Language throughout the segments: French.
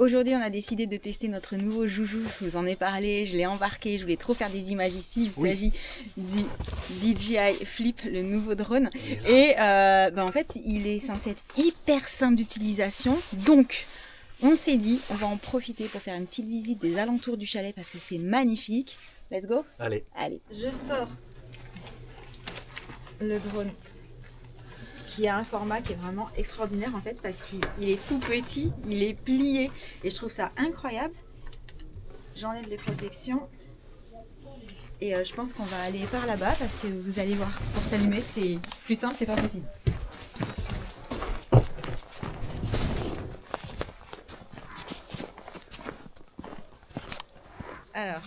Aujourd'hui, on a décidé de tester notre nouveau joujou. Je vous en ai parlé, je l'ai embarqué, je voulais trop faire des images ici. Il s'agit du DJI Flip, le nouveau drone. Et en fait, il est censé être hyper simple d'utilisation. Donc, on s'est dit, on va en profiter pour faire une petite visite des alentours du chalet parce que c'est magnifique. Let's go. Allez. Je sors le drone qui a un format qui est vraiment extraordinaire en fait parce qu'il est tout petit, il est plié et je trouve ça incroyable. J'enlève les protections et je pense qu'on va aller par là-bas parce que vous allez voir, pour s'allumer c'est plus simple, c'est pas possible. Alors,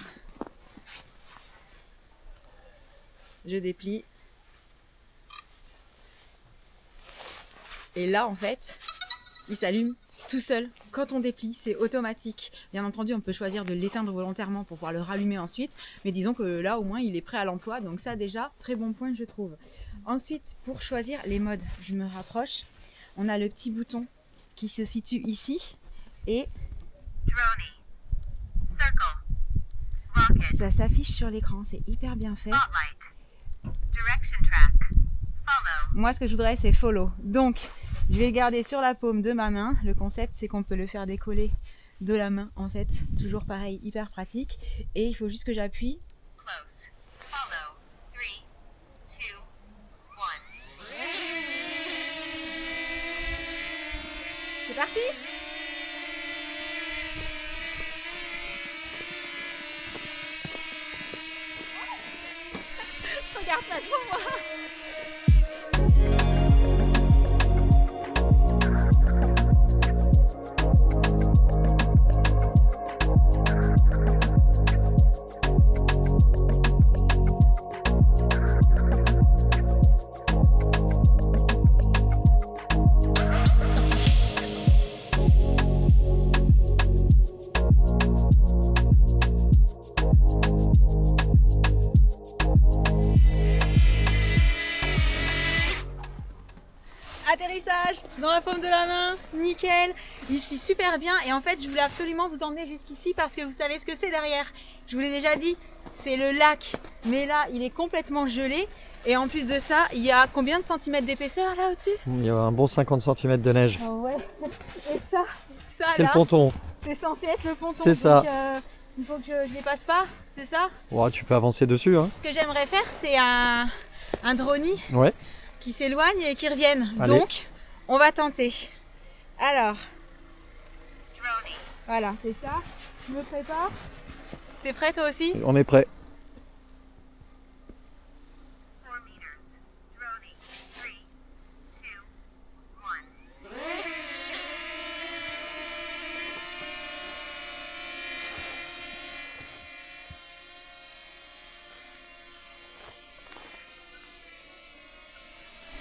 je déplie. Et là, en fait, il s'allume tout seul. Quand on déplie, c'est automatique. Bien entendu, on peut choisir de l'éteindre volontairement pour pouvoir le rallumer ensuite. Mais disons que là, au moins, il est prêt à l'emploi. Donc ça, déjà, très bon point, je trouve. Ensuite, pour choisir les modes, je me rapproche. On a le petit bouton qui se situe ici. Et ça s'affiche sur l'écran. C'est hyper bien fait. Moi, ce que je voudrais, c'est follow. Donc, je vais le garder sur la paume de ma main. Le concept, c'est qu'on peut le faire décoller de la main, en fait. Toujours pareil, hyper pratique. Et il faut juste que j'appuie. C'est parti! Je regarde ça devant moi. Atterrissage dans la paume de la main, nickel, il suit super bien et en fait je voulais absolument vous emmener jusqu'ici parce que vous savez ce que c'est derrière. Je vous l'ai déjà dit, c'est le lac, mais là il est complètement gelé et en plus de ça, il y a combien de centimètres d'épaisseur là au-dessus? Il y a un bon 50 cm de neige. Oh ouais, et ça C'est là, le ponton. c'est censé être le ponton. C'est ça. Donc, il faut que je ne dépasse pas, c'est ça? Ouais, tu peux avancer dessus. Hein. Ce que j'aimerais faire c'est un drone Ouais. qui s'éloignent et qui reviennent. Allez. Donc, on va tenter. Alors, voilà, c'est ça. Je me prépare. T'es prêt toi aussi? On est prêt.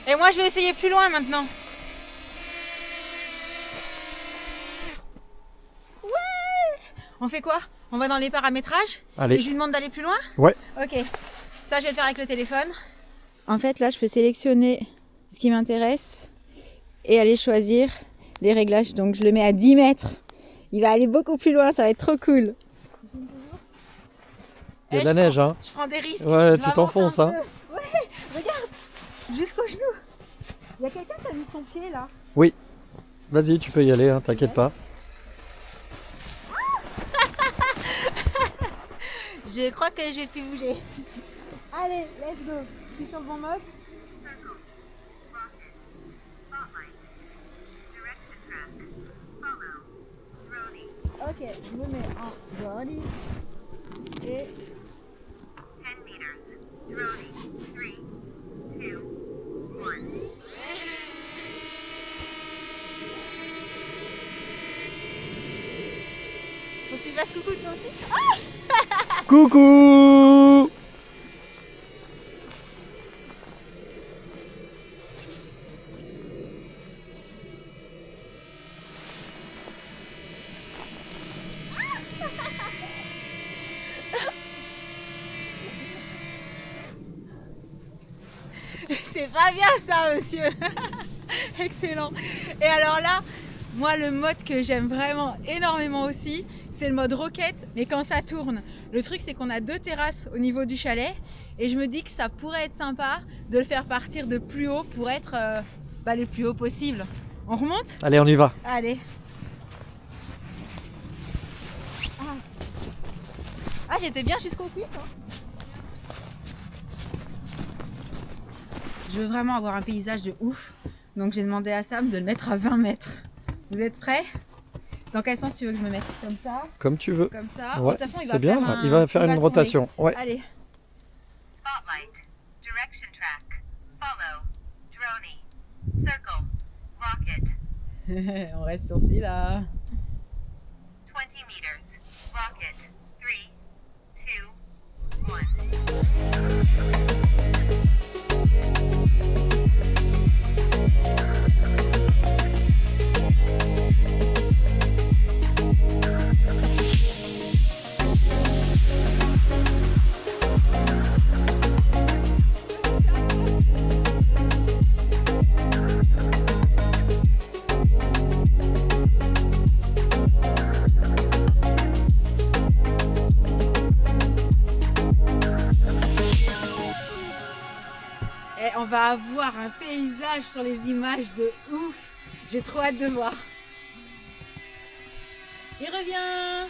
Et moi, je vais essayer plus loin maintenant. Ouais! On fait quoi? On va dans les paramétrages? Allez. Et je lui demande d'aller plus loin? Ouais. Ok. Ça, je vais le faire avec le téléphone. En fait, là, je peux sélectionner ce qui m'intéresse et aller choisir les réglages. Donc, je le mets à 10 mètres. Il va aller beaucoup plus loin, ça va être trop cool. Il y a de la neige, hein. Je prends des risques. Ouais, Je tu m'avance t'enfonces, un hein. peu. Ouais, regarde, jusqu'au genou. Il y a quelqu'un qui a mis son pied là. Oui. Vas-y, tu peux y aller, hein, t'inquiète pas. Je crois que j'ai pu bouger. Allez, let's go. Je suis sur le bon mode. Ok, je me mets en drone et 10 meters. Droning. 3, 2, 1. faut que tu fasses coucou toi aussi. Coucou! C'est pas bien ça, monsieur. Excellent. Et alors là, Moi, le mode que j'aime vraiment énormément aussi, c'est le mode roquette, mais quand ça tourne. Le truc, c'est qu'on a 2 terrasses au niveau du chalet et je me dis que ça pourrait être sympa de le faire partir de plus haut pour être le plus haut possible. On remonte ? Allez, on y va. Allez. Ah, j'étais bien jusqu'au cuisse. Je veux vraiment avoir un paysage de ouf, donc j'ai demandé à Sam de le mettre à 20 mètres. Vous êtes prêts ? Dans quel sens tu veux que je me mette ? Comme ça ? Comme tu veux. Comme ça ? Ouais, De toute façon, c'est bien. Il va faire une tourner. rotation. Ouais. Allez. Spotlight. Direction track. Follow. Droney. Circle. Rocket. On reste sur celui-là. 20 meters. Rocket. 3, 2, 1. Et on va avoir un paysage sur les images de ouf. J'ai trop hâte de voir. Il revient.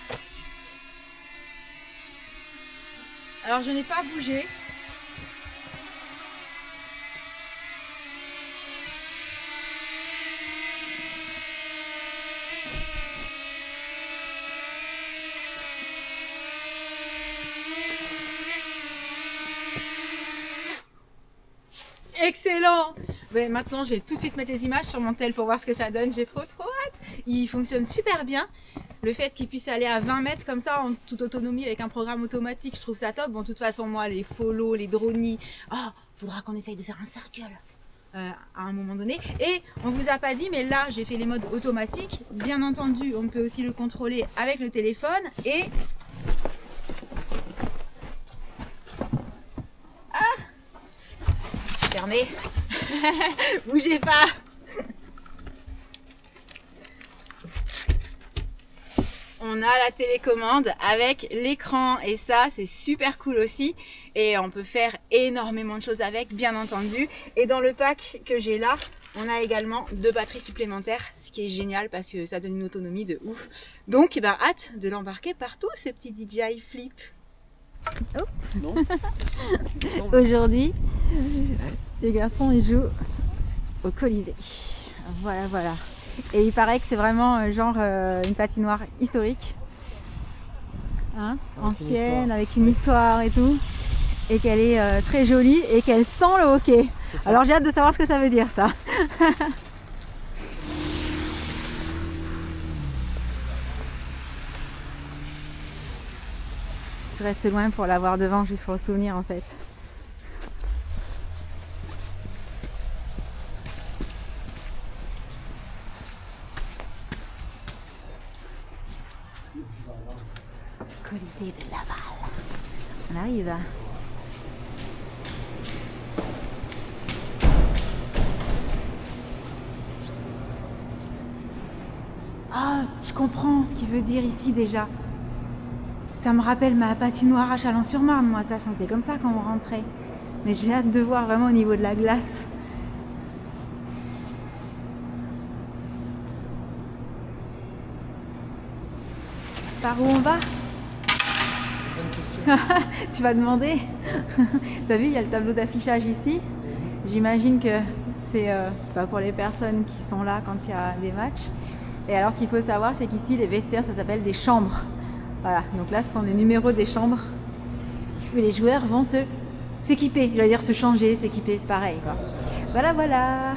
Alors je n'ai pas bougé. Excellent! Ouais, maintenant, je vais tout de suite mettre les images sur mon tel pour voir ce que ça donne. J'ai trop hâte. Il fonctionne super bien. Le fait qu'il puisse aller à 20 mètres comme ça en toute autonomie avec un programme automatique, je trouve ça top. Bon, de toute façon, moi, les follow, les dronies, faudra qu'on essaye de faire un circle à un moment donné. Et on vous a pas dit, mais là, j'ai fait les modes automatiques. Bien entendu, on peut aussi le contrôler avec le téléphone et... Fermé. Bougez pas. On a la télécommande avec l'écran et ça c'est super cool aussi et on peut faire énormément de choses avec bien entendu. Et dans le pack que j'ai là, on a également 2 batteries supplémentaires, ce qui est génial parce que ça donne une autonomie de ouf. Donc hâte de l'embarquer partout ce petit DJI Flip. Oh. Aujourd'hui, les garçons ils jouent au Colisée. Voilà. Et il paraît que c'est vraiment une patinoire historique, ancienne, avec une histoire et tout, et qu'elle est très jolie et qu'elle sent le hockey. Alors j'ai hâte de savoir ce que ça veut dire ça. Je reste loin pour l'avoir devant, juste pour le souvenir en fait. Colisée de Laval. On arrive. Ah, je comprends ce qu'il veut dire ici déjà. Ça me rappelle ma patinoire à Chalon-sur-Marne, moi, ça sentait comme ça quand on rentrait. Mais j'ai hâte de voir vraiment au niveau de la glace. Par où on va ? Bonne question. Tu vas demander. T'as vu, il y a le tableau d'affichage ici. J'imagine que c'est pour les personnes qui sont là quand il y a des matchs. Et alors, ce qu'il faut savoir, c'est qu'ici, les vestiaires, ça s'appelle des chambres. Voilà, donc là, ce sont les numéros des chambres où les joueurs vont s'équiper. J'allais dire se changer, s'équiper, c'est pareil, quoi. Voilà.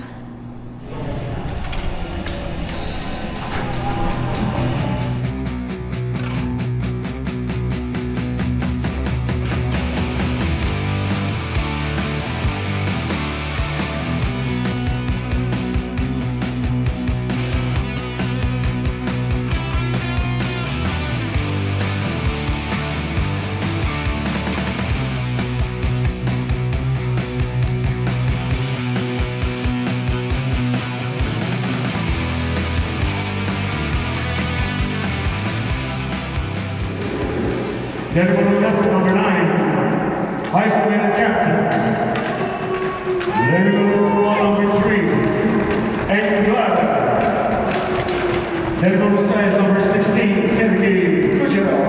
Gentlemen, contestant number 9, Iceman Captain. Gentlemen, number 3, Aiden Glad. Gentlemen, size number 16, Sergei Kucherov.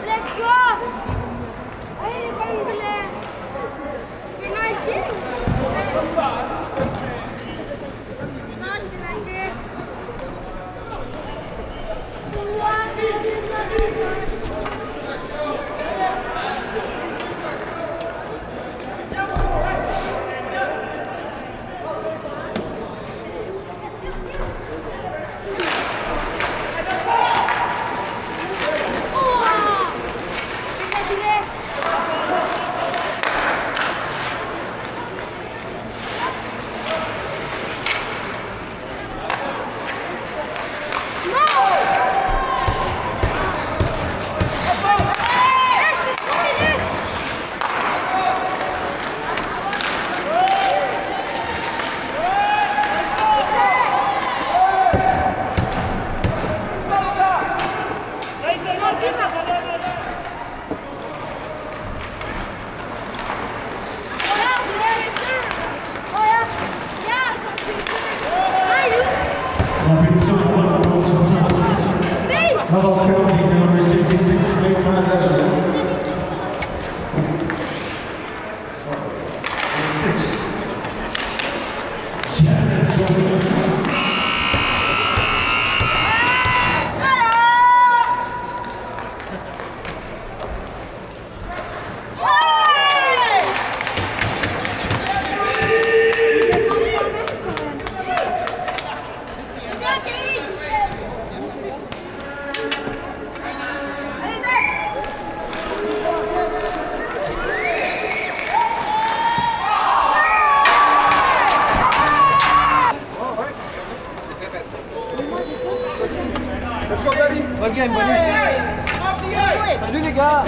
Let's go! Allez les Bangolais! United! Non, United! Compétition de numéro 66. Avance penalty to number 66, place on engagement. 6. Let's go, buddy. Bonne game, bonne game. Salut les gars.